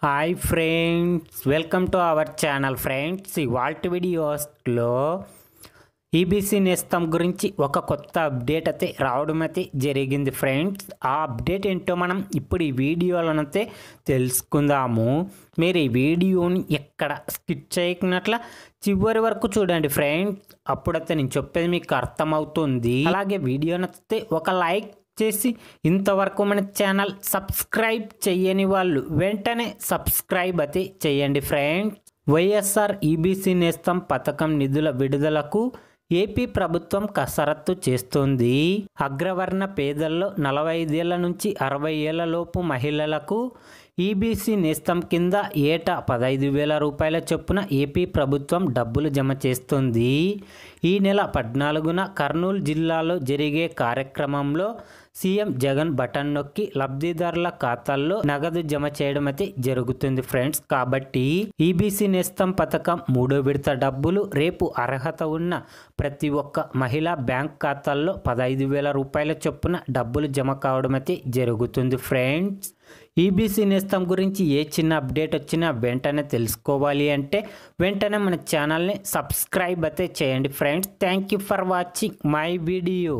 Hi friends, welcome to our channel friends. ఇవాల్టి వీడియోస్లో EBC నేస్తం గురించి ఒక కొత్త అప్డేట్ అయితే రావడం అయితే జరిగింది ఫ్రెండ్స్. ఆ అప్డేట్ ఏంటో మనం ఇప్పుడు ఈ వీడియోలోనైతే తెలుసుకుందాము. మీరు ఈ వీడియోని ఎక్కడ స్కిప్ చేయకున్నట్ల చివరి వరకు చూడండి ఫ్రెండ్స్. అప్పుడైతే నేను చెప్పేది మీకు అర్థమవుతుంది. అలాగే వీడియో నచ్చితే ఒక లైక్ చేసి ఇంతవరకు మన ఛానల్ సబ్స్క్రైబ్ చేయని వాళ్ళు వెంటనే సబ్స్క్రైబ్ అయితే చేయండి ఫ్రెండ్స్. వైఎస్ఆర్ ఈబీసీ నేస్తం పథకం నిధుల విడుదలకు ఏపీ ప్రభుత్వం కసరత్తు చేస్తోంది. అగ్రవర్ణ పేదల్లో 45 ఏళ్ల నుంచి 60 ఏళ్ల లోపు మహిళలకు ఈబీసీ నేస్తం కింద ఏటా 15,000 రూపాయల చొప్పున ఏపీ ప్రభుత్వం డబ్బులు జమ చేస్తుంది. ఈ నెల 14న కర్నూలు జిల్లాలో జరిగే కార్యక్రమంలో సీఎం జగన్ బటన్ నొక్కి లబ్ధిదారుల ఖాతాల్లో నగదు జమ చేయడం అయితే జరుగుతుంది ఫ్రెండ్స్. కాబట్టి ఈబీసీ నేస్తం పథకం 3వ విడత డబ్బులు రేపు అర్హత ఉన్న ప్రతి ఒక్క మహిళా బ్యాంక్ ఖాతాల్లో 15,000 రూపాయల చొప్పున డబ్బులు జమ కావడం అయితే జరుగుతుంది ఫ్రెండ్స్. ఈబీసీ నేస్తం గురించి ఏ చిన్న అప్డేట్ వచ్చినా వెంటనే తెలుసుకోవాలి అంటే వెంటనే మన ఛానల్ని సబ్స్క్రైబ్ అయితే చేయండి friends. Thank you for watching my video.